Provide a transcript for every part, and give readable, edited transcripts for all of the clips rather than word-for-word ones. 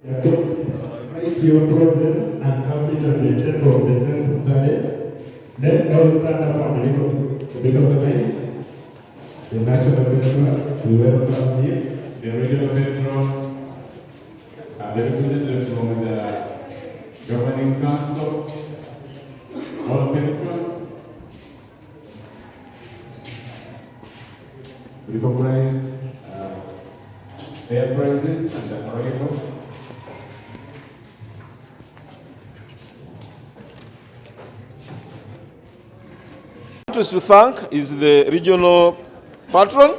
Write your problems and submit on the table of the Senate. Let's all stand up and recognize the national patron. We welcome him, the regional patron, and the representative from the governing council, all patrons. Recognize their presence and the arrival. To thank is the regional patron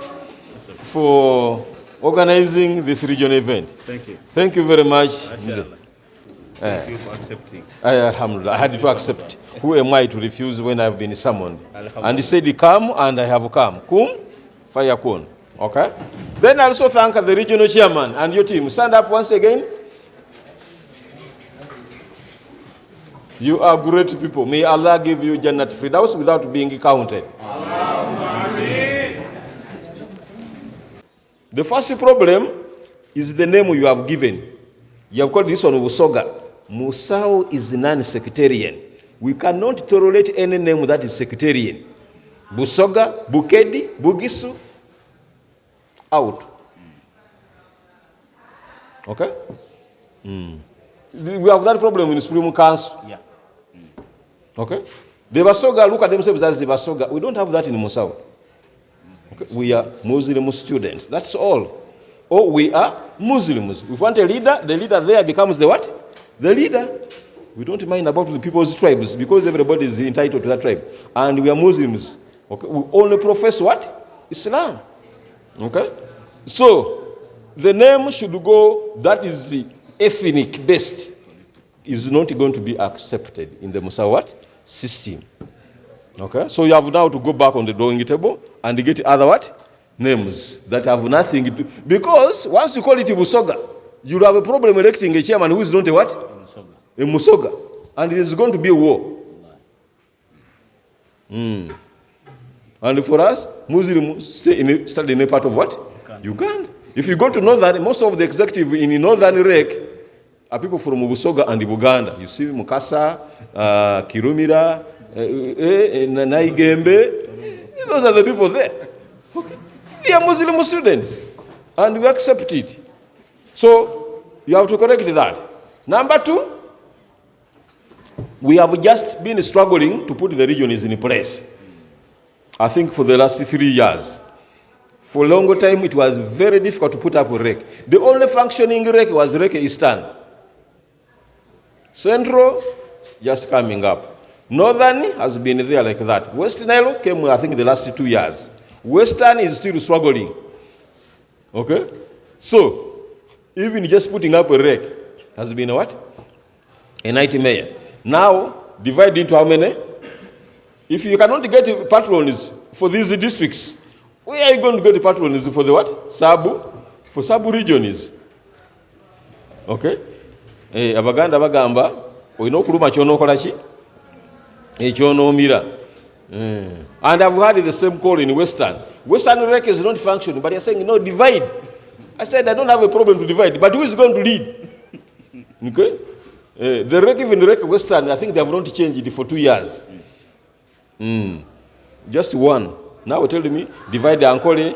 for organizing this regional event. Thank you. Thank you very much. Thank you for accepting. Alhamdulillah, I had to accept. Who am I to refuse when I've been summoned? And he said, come, and I have come. Kum, fayakun. Okay? Then I also thank the regional chairman and your team. Stand up once again. You are great people. May Allah give you Jannat Firdaus without being counted. The first problem is the name you have given. You have called this one Busoga. MSAU is non-sectarian. We cannot tolerate any name that is sectarian. Busoga, Bukedi, Bugisu, out. Okay? We have that problem in Supreme Council. Yeah. Okay? The Basoga look at themselves as the Basoga. We don't have that in MSAU. Okay? We are Muslim students. That's all. Or we are Muslims. If we want a leader, the leader there becomes the what? The leader. We don't mind about the people's tribes because everybody is entitled to that tribe. And we are Muslims. Okay? We only profess what? Islam. Okay? So, the name should go, that is the ethnic based, is not going to be accepted in the MSAU system. Okay? So you have now to go back on the drawing table and get other what? Names that have nothing to do. Because once you call it Busoga, you'll have a problem electing a chairman who is not a what? A Musoga. And there's going to be a war. And for us, Muslims study in a part of what? Uganda. If you go to Northern, most of the executive in Northern REC are people from Busoga and Uganda. You see Mukasa, Kirumira, Naigembe. Those are the people there. Okay. They are Muslim students. And we accept it. So, you have to correct that. Number two, we have just been struggling to put the regions in place. I think for the last 3 years. For a long time, it was very difficult to put up a REC. The only functioning REC was REC Eastern. Central, just coming up. Northern has been there like that. West Nile came, I think, the last 2 years. Western is still struggling. Okay? So, even just putting up a REC has been a what? A nightmare. Now, divide into how many? If you cannot get patrons for these districts, where are you going to get the patrons for the what? Sabu? For Sabu regions. Okay? Abaganda bagamba, oyino kuluma chono kolachi? Chono mira. And I've had the same call in Western. Western REC is not functioning, but they're saying, no, divide. I said, I don't have a problem to divide, but who is going to lead? Okay? The REC, even REC Western, I think they have not changed it for 2 years. Just one. Now telling me, divide the Ankole,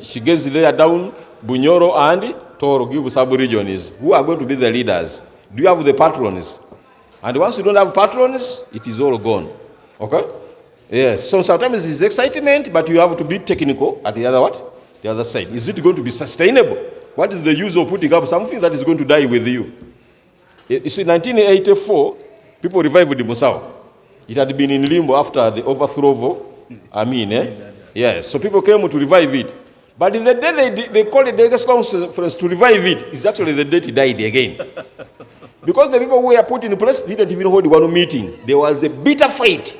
she gets there down, Bunyoro and Toro, give sub-regions. Who are going to be the leaders? Do you have the patrons? And once you don't have patrons, it is all gone. Okay? Yes. So sometimes it's excitement, but you have to be technical at the other what? The other side. Is it going to be sustainable? What is the use of putting up something that is going to die with you? You see, in 1984, people revived the MSAU. It had been in limbo after the overthrow of Amin. Yes, so people came to revive it. But in the day they called it the Delegates Conference to revive it, it's actually the day it died again. Because the people who were put in place didn't even hold one meeting. There was a bitter fight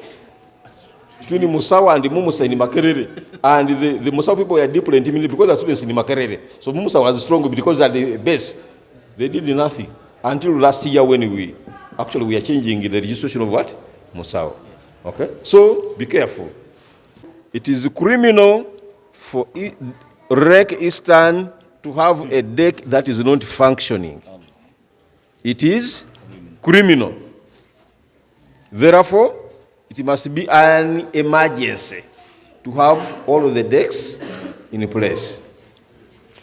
between Musawa and the Mumusa in Makerere. And the Musawa people were deeply intimidated because the students in Makerere. So Mumusa was strong because at the base, they did nothing. Until last year when we are changing the registration of what? Musawa. Okay? So, be careful. It is criminal for REC Eastern to have a deck that is not functioning, it is criminal. Therefore, it must be an emergency to have all of the decks in place.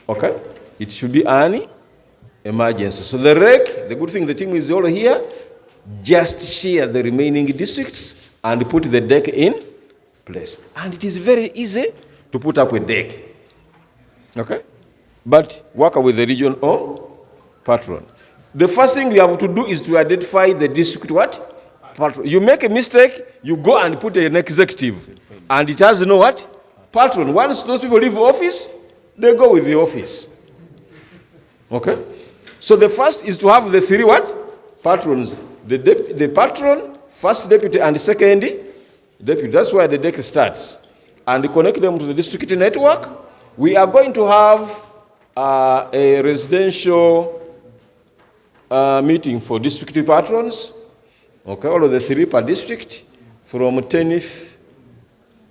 Okay? It should be an emergency. So the REC, the good thing, the team is all here, just share the remaining districts and put the deck in place. And it is very easy to put up a deck. Okay? But work with the region or patron. The first thing you have to do is to identify the district what? Patron. You make a mistake, you go and put an executive. And it has no what? Patron. Once those people leave office, they go with the office. Okay? So the first is to have the three what? Patrons. The patron, first deputy, and second deputy. That's where the deck starts. And connect them to the district network. We are going to have a residential meeting for district patrons. Okay, all of the three per district from 10th,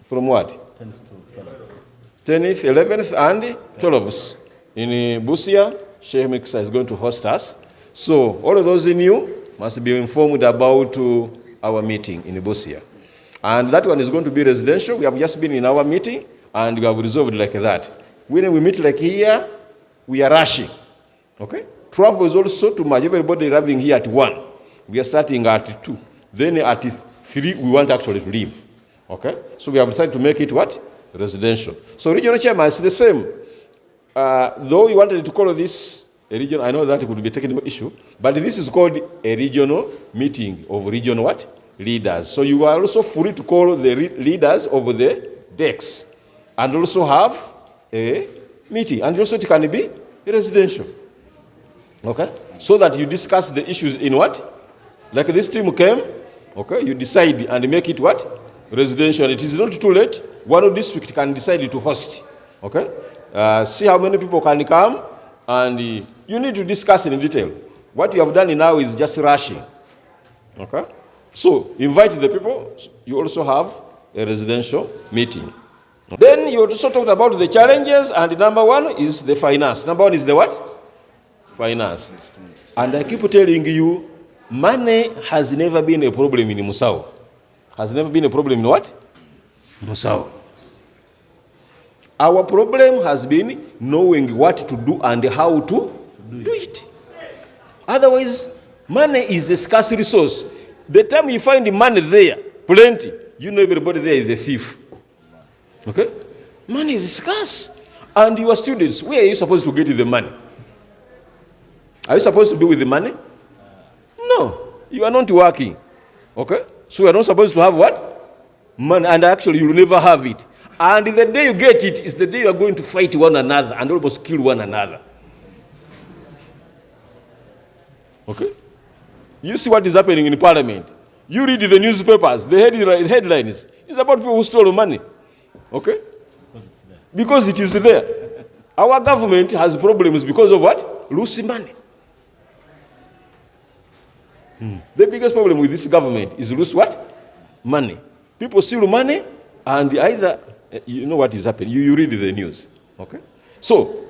from what? 10th to 12th. 10th, 11th, and 12th. In Busia, Sheikh Miksa is going to host us. So all of those new must be informed about our meeting in Busia. And that one is going to be residential. We have just been in our meeting and we have resolved like that. When we meet like here, we are rushing. Okay? Travel is also too much. Everybody arriving here at 1. We are starting at 2. Then at 3, we want actually to leave. Okay? So we have decided to make it what? Residential. So regional chairman is the same. Though we wanted to call this a region, I know that it could be a technical issue, but this is called a regional meeting of regional what? Leaders. So you are also free to call the leaders of the decks and also have a meeting. And also it can be residential. Okay? So that you discuss the issues in what? Like this team came, okay, you decide and make it what? Residential. It is not too late. One district can decide to host. Okay? See how many people can come, and you need to discuss in detail. What you have done now is just rushing. Okay? So, invite the people. You also have a residential meeting. Then you also talked about the challenges, and number one is the finance. Number one is the what? Finance. And I keep telling you, money has never been a problem in MSAU. Has never been a problem in what? MSAU. Our problem has been knowing what to do and how to do it. Otherwise, money is a scarce resource. The time you find the money there, plenty, you know everybody there is a thief. Okay? Money is scarce. And your students, where are you supposed to get the money? Are you supposed to be with the money? No. You are not working. Okay? So you are not supposed to have what? Money. And actually you will never have it. And the day you get it is the day you are going to fight one another and almost kill one another. Okay? You see what is happening in Parliament. You read the newspapers, the headlines. It's about people who stole money. Okay? Because it is there. Our government has problems because of what? Losing money. The biggest problem with this government is lose what? Money. People steal money and either, you know what is happening, you read the news. Okay? So,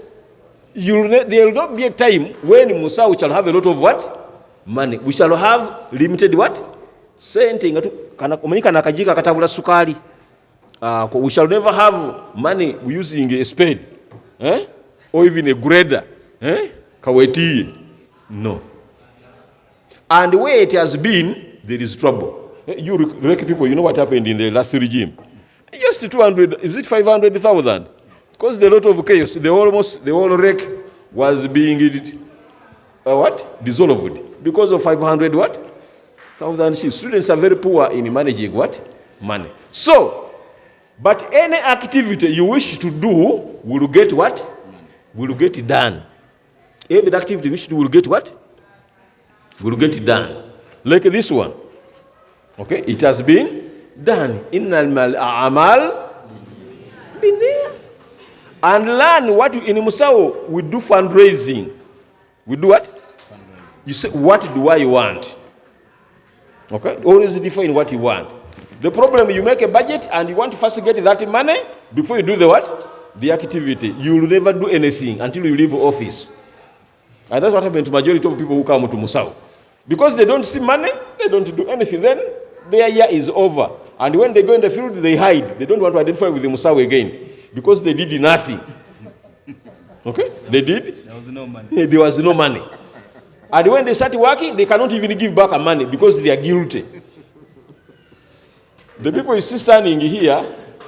there will not be a time when MSAU shall have a lot of what? Money. We shall have limited what? Sente. We shall never have money using a spade. Or even a grader. No. And the way it has been, there is trouble. You people, you know what happened in the last regime? Just 200, is it 500,000? Because there a lot of chaos. The whole wreck was being what? Dissolved. Because of 500 what? 1,000 sheep. Students are very poor in managing what? Money. So, but any activity you wish to do will get what? Will get done. Every activity you wish to do will get what? Will get done. Like this one. Okay? It has been done. Innal a'mal binniyyah. And learn what in MSAU we do fundraising. We do what? You say, what do I want? Okay? Always define what you want. The problem, you make a budget and you want to first get that money before you do the what? the activity, you will never do anything until you leave office. And that's what happened to majority of people who come to MSAU. Because they don't see money, they don't do anything. Then their year is over. And when they go in the field, they hide. They don't want to identify with the MSAU again. Because they did nothing. Okay? They did? There was no money. There was no money. And when they start working, they cannot even give back money because they are guilty. The people you see standing here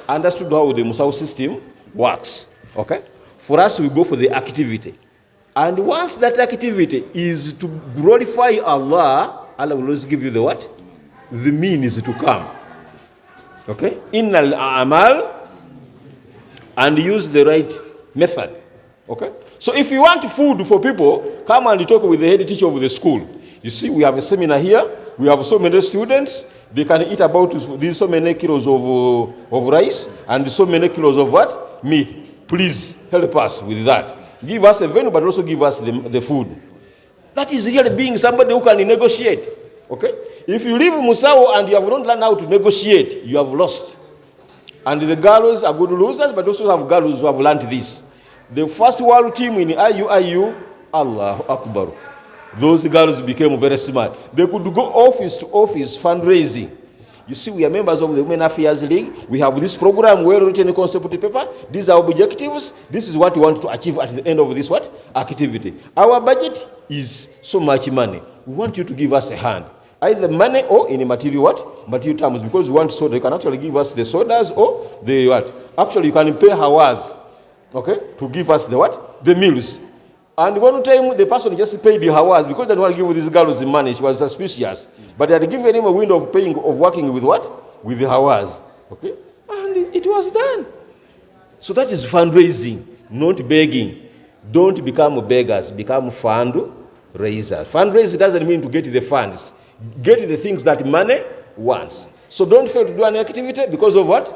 understood how the MSAU system works. Okay? For us, we go for the activity. And once that activity is to glorify Allah, Allah will always give you the what? The means to come. Okay? Innal a'mal, and use the right method. Okay? So if you want food for people, come and talk with the head teacher of the school. You see, we have a seminar here. We have so many students. They can eat about these so many kilos of rice and so many kilos of what? Meat. Please help us with that. Give us a venue, but also give us the food. That is really being somebody who can negotiate. Okay? If you leave MSAU and you have not learned how to negotiate, you have lost. And the girls are good losers, but also have girls who have learned this. The first world team in IU, Allahu Akbar. Those girls became very smart. They could go office to office fundraising. You see, we are members of the Women Affairs League. We have this program, well-written concept paper. These are objectives. This is what we want to achieve at the end of this what? Activity. Our budget is so much money. We want you to give us a hand. Either money or in a material what? Material terms. Because we want soda. You can actually give us the sodas or the what? Actually, you can pay hours. Okay? To give us the what? The meals. And one time, the person just paid the hours because they didn't want to give these girls the money. She was suspicious. But they had given him a window of paying, of working with what? With the hours. Okay? And it was done. So that is fundraising, not begging. Don't become beggars. Become fundraisers. Fundraising doesn't mean to get the funds. Get the things that money wants. So don't fail to do an activity because of what?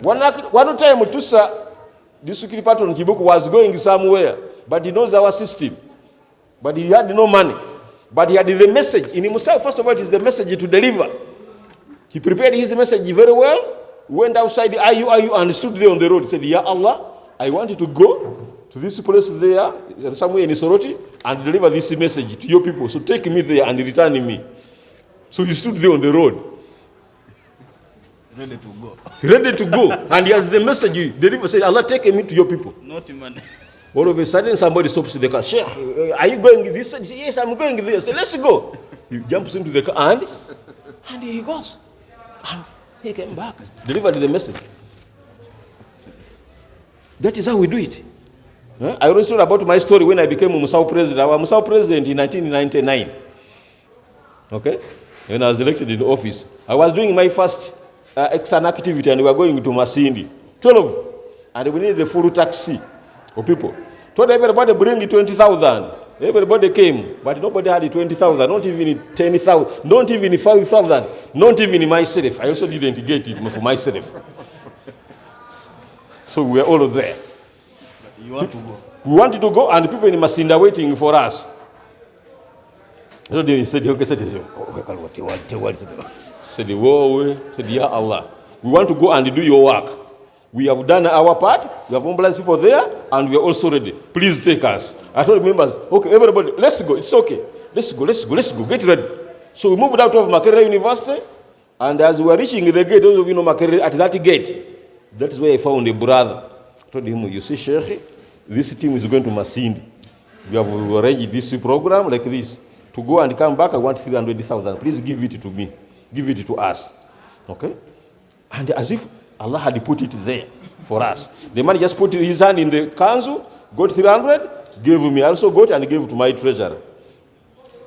One time, Tusa, the security patron Kibuku was going somewhere. But he knows our system. But he had no money. But he had the message. In himself, first of all, it is the message to deliver. He prepared his message very well, went outside the IU and stood there on the road. He said, Ya Allah, I want you to go to this place there, somewhere in Soroti, and deliver this message to your people. So take me there and return me. So he stood there on the road. Ready to go. Ready to go. And he has the message he delivered. Said, Allah, take me to your people. Not money. All of a sudden, somebody stops the car. Sheikh, are you going this? He says, yes, I'm going there. So let's go. He jumps into the car and he goes. And he came back, delivered the message. That is how we do it. I always told about my story when I became a MSAU president. I was MSAU president in 1999. Okay? When I was elected in office, I was doing my first external activity and we were going to Masindi. 12. And we needed a full taxi. For people. Told everybody bring 20,000. Everybody came, but nobody had 20,000, not even 10,000, not even 5,000, not even myself. I also didn't get it for myself. So we were all there. But you want to go? We wanted to go, and people in Masinda waiting for us. So they said, okay, said, whoa, said, Ya Allah, we want to go and do your work. We have done our part, we have mobilized people there, and we are also ready. Please take us. I told members, okay, everybody, let's go, it's okay. Let's go, get ready. So we moved out of Makerere University, and as we were reaching the gate, those of you know Makerere, at that gate, that is where I found a brother. I told him, you see, Sheikh, this team is going to Masindi. We have arranged this program like this. To go and come back, I want 300,000. Please give it to me. Give it to us. Okay? And as if Allah had put it there for us. The man just put his hand in the council, got 300, gave me. I also got and gave to my treasurer.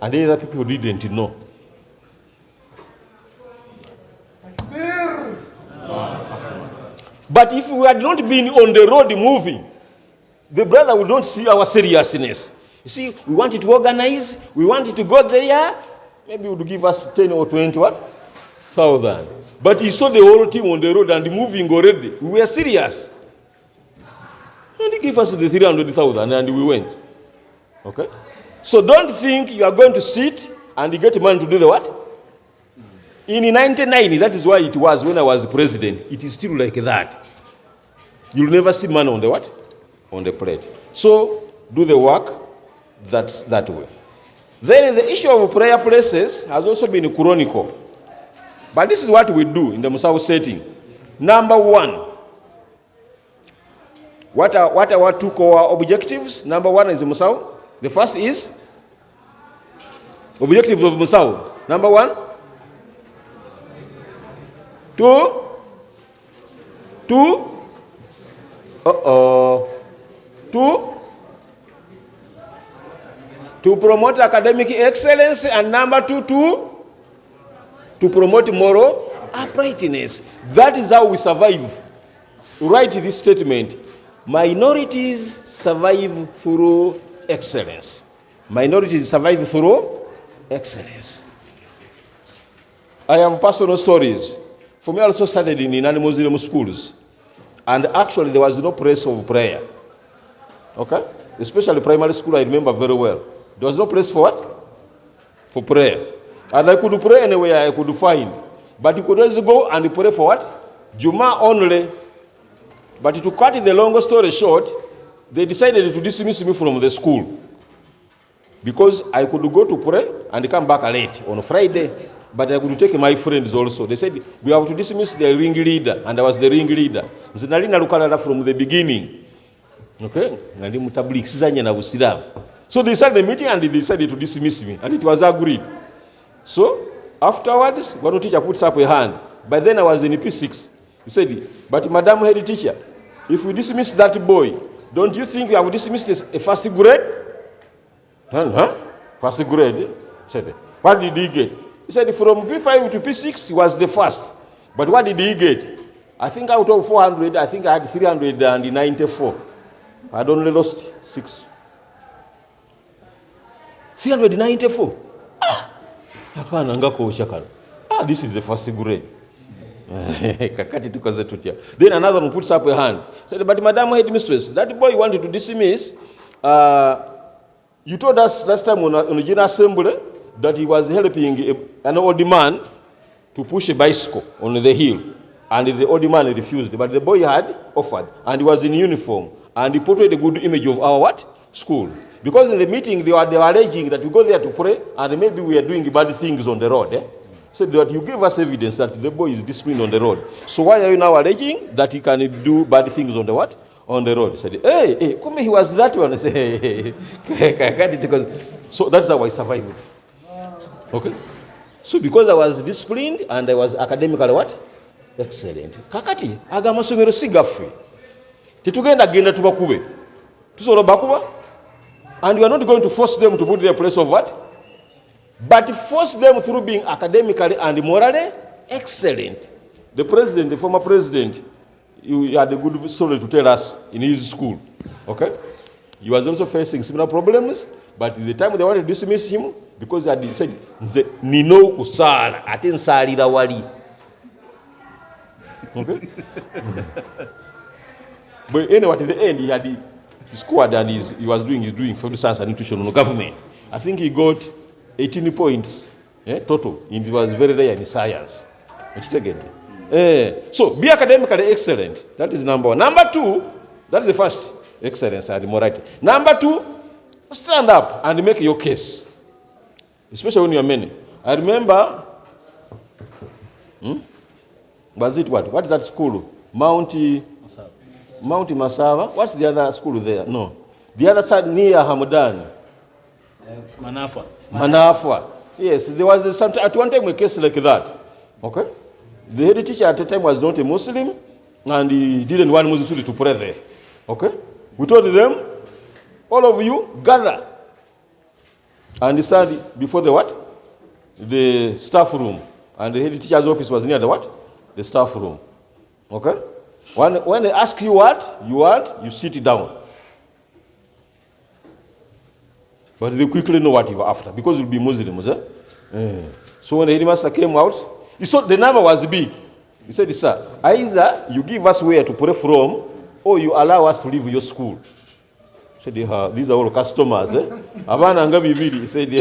And the other people didn't know. But if we had not been on the road moving, the brother would not see our seriousness. You see, we wanted to organize, we wanted to go there, maybe he would give us 10 or 20 what? 1,000. But he saw the whole team on the road and moving already. We were serious. And he gave us the 300,000 and we went. Okay? So don't think you are going to sit and you get money to do the what? In 1990, that is why it was when I was president. It is still like that. you'll never see money on the what? On the plate. So do the work that way. Then the issue of prayer places has also been chronicle. But this is what we do in the MSAU setting. Number one, what are our two core objectives? Number one is MSAU. The first is objectives of MSAU. Number one, to promote academic excellence, and number two, to promote moral uprightness. That is how we survive. Write this statement. Minorities survive through excellence. Minorities survive through excellence. I have personal stories. For me, I also started in non-Muslim schools. And actually, there was no place of prayer. Okay? Especially primary school, I remember very well. There was no place for what? For prayer. And I could pray anywhere I could find. But you could always go and pray for what? Juma only. But to cut the long story short, they decided to dismiss me from the school. Because I could go to pray and come back late on Friday. But I could take my friends also. They said, we have to dismiss the ring leader. And I was the ring leader. From the beginning. Okay? So they started the meeting and they decided to dismiss me. And it was agreed. So, afterwards, one teacher puts up a hand. By then I was in P6. He said, but Madam Head Teacher, if we dismiss that boy, don't you think we have dismissed a first grade? Huh? First grade? He said, what did he get? He said, from P5 to P6, he was the first. But what did he get? I think out of 400, I think I had 394. I had only lost 6. 394. This is the first grade. Then another one puts up a hand. Said, but Madam Headmistress, that boy wanted to dismiss. You told us last time on the General Assembly that he was helping an old man to push a bicycle on the hill. And the old man refused. But the boy had offered. And he was in uniform. And he portrayed a good image of our what? School. Because in the meeting, they were alleging that we go there to pray, and maybe we are doing bad things on the road. So that you gave us evidence that the boy is disciplined on the road. So why are you now alleging that he can do bad things on the what? On the road. He said, hey, come he was that one. I said, hey. So that's how I survived. Okay? So because I was disciplined and I was academically what? Excellent. Kakati, agamasomero sigaffe. Titugenda genda tubakube. Tusolo bakuba. And we are not going to force them to put their place of what? But force them through being academically and morally excellent. The president, the former president, he had a good story to tell us in his school. Okay? He was also facing similar problems, but at the time they wanted to dismiss him, because he had said, Nino kusala, ate nsalira wali. Okay? But anyway, at the end, he had the squad and he was doing family science and nutrition on government. I think he got 18 points total. It was very rare in science. So be academically excellent. That is number one. Number two, that is the first, excellence and morality. Number two, stand up and make your case. Especially when you are many. I remember, was it what? What is that school? Mount Masava. What's the other school there? No. The other side near Hamadan. Manafa. Yes, there was at one time a case like that. Okay? The head teacher at the time was not a Muslim, and he didn't want Muslims to pray there. Okay? We told them, all of you gather and stand before the what? The staff room. And the head teacher's office was near the what? The staff room. Okay? When they ask you what you want, you sit down. But they quickly know what you are after, because you'll be Muslims. So when the headmaster came out, he saw the number was big. He said, sir, either you give us where to pray from, or you allow us to leave your school. He said, these are all customers. He said,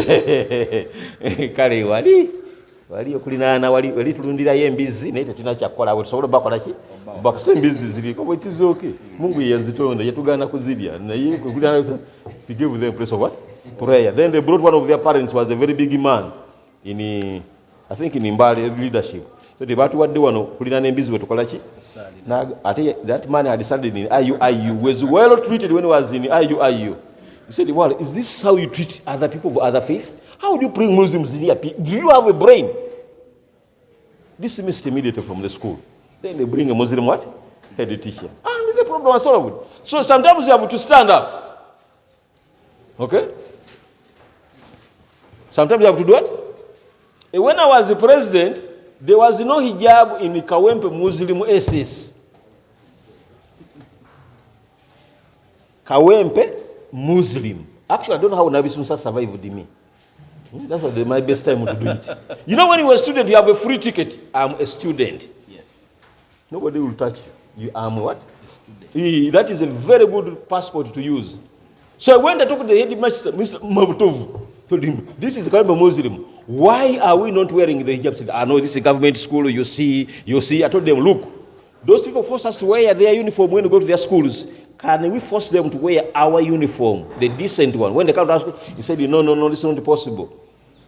wali okulinaana wali tulundirayo embizi naye tetulina kyakukola tusobola bakola ki bakasa embizi ziriko bwe tizooke Mungu yazitonda yatugana kuzirya naye he gave them place of what? Prayer. Then they brought one of their parents was a very big man in I think in Mbale leadership. So they batuwadde wano kulinaana embizi bwe tukola ki that man had decided in IUIU was well treated when he was in IUIU. He said, well, is this how you treat other people of other faiths? How do you bring Muslims here? Do you have a brain? Dismissed immediately from the school. Then they bring a Muslim what? Head teacher. And the problem was solved. So sometimes you have to stand up. Okay? Sometimes you have to do what? When I was the president, there was no hijab in Kawempe Muslim SS. Kawempe Muslim. Actually, I don't know how Nabi Musa survived me. That was my best time to do it. You know, when you were a student, you have a free ticket. I'm a student. Yes. Nobody will touch you. You are what? A student. That is a very good passport to use. So when I talked to the headmaster, Mr. Mavutov, told him, this is kind of a Muslim. Why are we not wearing the hijab? He said, I know this is a government school, you see. I told them, look, those people force us to wear their uniform when we go to their schools. Can we force them to wear our uniform, the decent one? When they come to us, he said, no, this is not possible.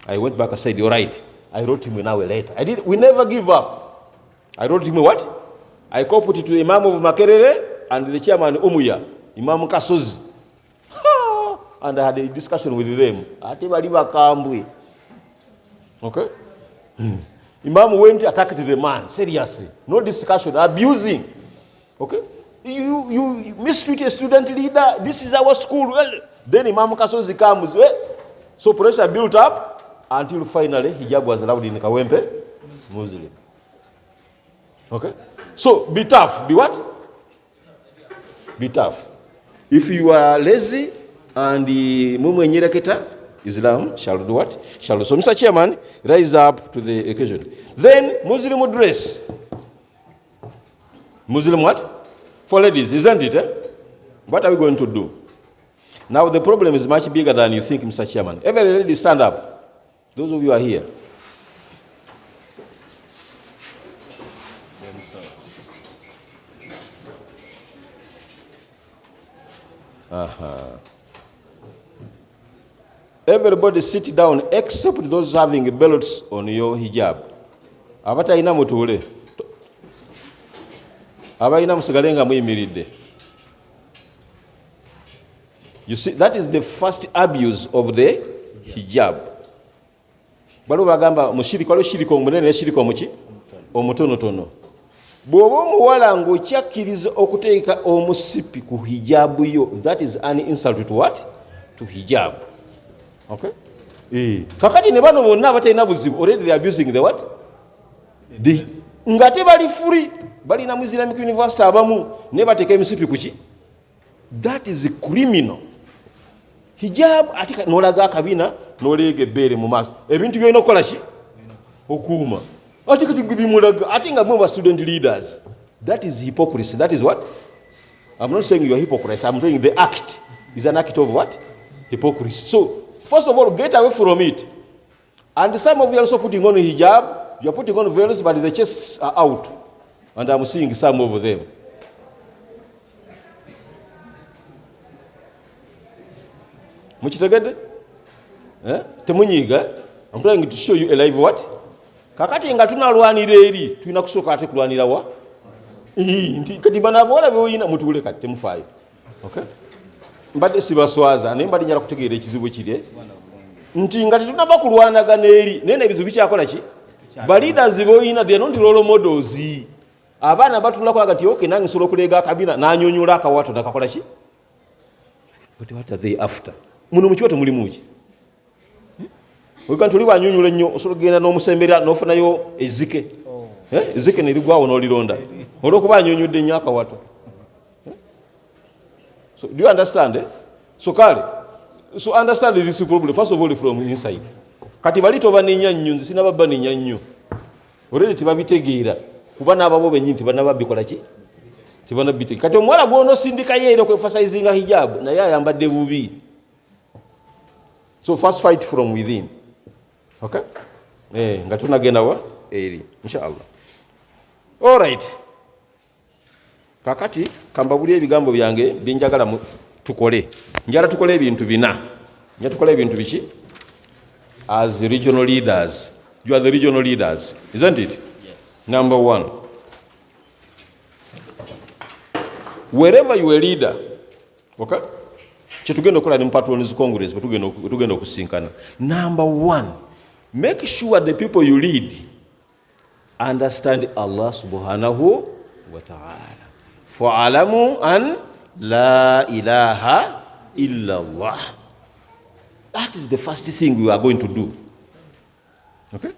I went back and said, you're right. I wrote him now a letter. We never give up. I wrote him what? I copied it to Imam of Makerere and the chairman Umuya, Imam Kasozi. And I had a discussion with them. Okay? Imam went to attack the man, seriously. No discussion, abusing. Okay? You mistreat a student leader. This is our school. Well, then Imam Kasozi comes. So pressure built up until finally hijab was allowed in Kawempe Muslim. Okay? So be tough. Be what? Be tough. If you are lazy and Mumu Nyiraketa, Islam shall do what? Shall do. So Mr. Chairman, rise up to the occasion. Then Muslim dress. Muslim what? For ladies, isn't it? What are we going to do? Now the problem is much bigger than you think, Mr. Chairman. Every lady stand up. Those of you who are here. Everybody sit down except those having belts on your hijab. Abataina mutule. Abaina musigalenga muyimiridde. You see, that is the first abuse of the hijab. Balo bagamba mushiriko walo shiriko omunene shiriko omuki omutonotono. Bw'oba omuwala ng'okyakkiriza okuteeka omusipi ku hijabu yo, that is an insult to what? To hijab. Okay? Kakati ne bano bonna abatalina buzibu, already they are abusing the what? Ngate bali free. Bali na Islamic University abamu ne bateeka emisipi kuki? That is criminal. Hijab atika nolaga akabina noleega ebbeere mu maaso. Ebintu byolina okukola ki? Okuuma. Ate kati bimulaga. Ate nga mwe ba student leaders. That is hypocrisy. That is what? I'm not saying you are hypocrites. I'm saying the act is an act of what? Hypocrisy. So, first of all, get away from it. And some of you are also putting on hijab. You are putting on veils, but the chests are out. And I'm seeing some of them. Muchitegede? Temunyiga? I'm trying to show you a live what? Kakati nga tunalwanira eri, tulina kusooka ate kulwanira wa? Kati bana bwala byoyina mutule kati temufaayo. Okay? Mbadde sibaswaza, naye mbadde njala kutegeera ekizibu kiri. Nti nga tetunaba kulwanagana eri, naye n'ebizibu bikyakola ki? Ba leaders boyina, they are not role models. Abaana batulako agati okay nange nsobola okuleega akabina n'anyonyola akawato nakakola ki? But what are they after? Muno mukiwato muli muki? Wekantu liwa anyonyola nnyo osobola kugenda n'omusembera n'ofunayo ezike. Ezike ne ligwawo n'olironda. Olw'okuba anyonyodde nnyo akawato. So do you understand? So understand this problem first of all from inside. Kati bali tobanenya nnyo nzi sinababba nenya nnyo. Already tibabitegeera. Kuba n'ababo bennyini tibanababikola ki? Tibanabitegeera. Kati omuwala gw'onosindika yeera okwefasayizinga hijab naye ayambadde bubi. So first fight from within. Okay? nga tunagenda wa eri inshallah. Alright, kakati kambabuli ebigambo byange binjagala tukole. Njala tukole ebintu bina. Njala tukole ebintu biki? As regional leaders, you are the regional leaders, isn't it? Yes. Number one, wherever you are a leader, okay? Chetugenda okola ni Patrons Congress, tugenda okusinkana. Number one, make sure the people you lead understand Allah subhanahu wa ta'ala. Fa'alamu an la ilaha illallah. That is the first thing we are going to do. Okay?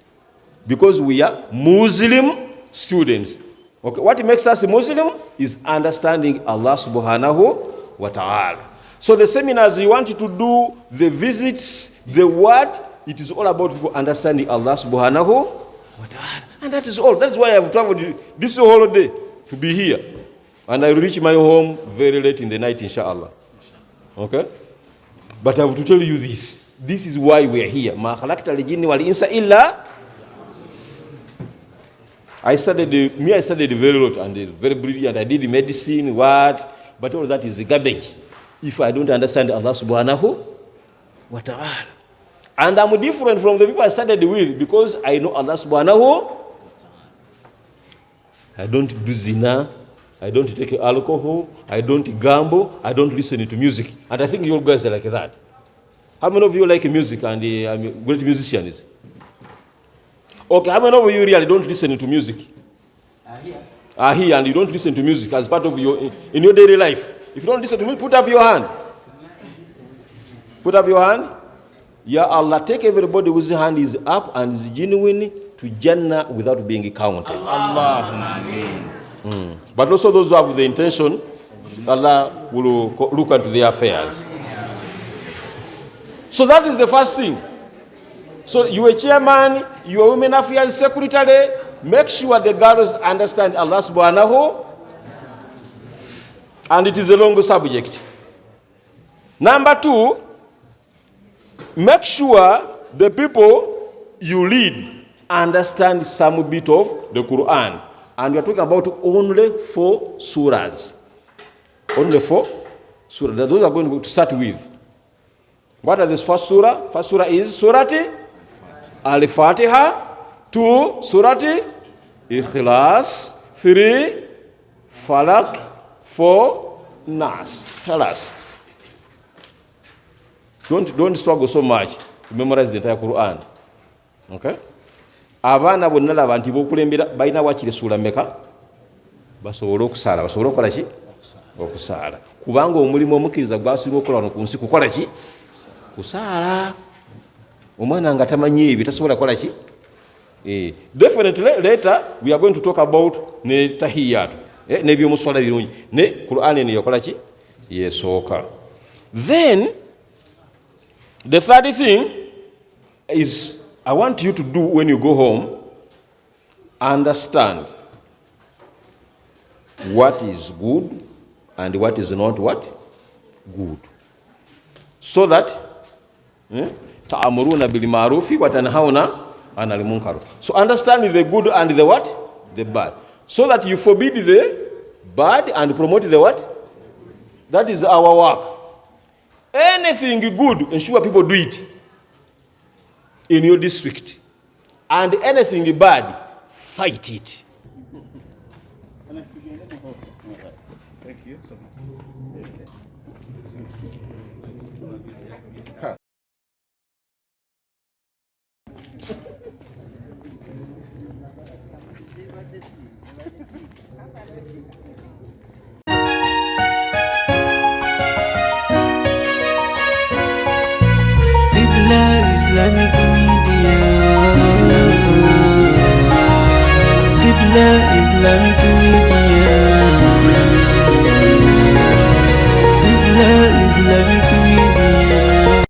Because we are Muslim students. Okay? What makes us Muslim is understanding Allah subhanahu wa ta'ala. So the seminars you want to do, the visits, the what, it is all about people understanding Allah subhanahu wa ta'ala. And that is all. That's why I have traveled this whole day to be here. And I will reach my home very late in the night, inshallah. Okay? But I have to tell you this. This is why we are here. Ma khalaqta al-jinni wal insa illa. I studied very lot and very brilliant. I did medicine, what? But all that is garbage if I don't understand Allah subhanahu wa ta'ala. And I'm different from the people I studied with because I know Allah subhanahu. I don't do zina. I don't take alcohol, I don't gamble, I don't listen to music. And I think you guys are like that. How many of you like music and great musicians? Okay, how many of you really don't listen to music? Are here and you don't listen to music as part of your daily life. If you don't listen to me, put up your hand. Put up your hand. Ya Allah, take everybody whose hand is up and is genuine to Jannah without being counted. Allahumma. But also those who have the intention, Allah will look into their affairs. So that is the first thing. So you are chairman, you are women affairs secretary, make sure the girls understand Allah subhanahu. And it is a long subject. Number two, make sure the people you lead understand some bit of the Quran. And we are talking about only 4 surahs. Only 4 surahs. Those are going to start with. What are this first surah? First surah is Surati Al-Fatiha. 2, Surati Ikhlas. 3, Falak. 4, Nas. Tell us. Don't struggle so much to memorize the entire Quran. Okay? Abaana bonna laba nti bokulembera balina wakiri sura meka basobola okusala basobola okola ki okusala kubanga omulimu omukiriza gwasirwa okola wano ku nsi kukola ki kusala omwana nga tamanyi ebyo tasobola kola ki definitely later we are going to talk about ne tahiyatu n'ebyomuswala birungi ne Quran ne yokola ki yesooka. Then the third thing is I want you to do when you go home, understand what is good and what is not what? Good. So that ta'amuruna bil ma'rufi wa tanhauna 'anil munkar. So understand the good and the what? The bad. So that you forbid the bad and promote the what? That is our work. Anything good, ensure people do it in your district, and anything bad, fight it. Thank you so much. Islamic Media. Qibla Islamic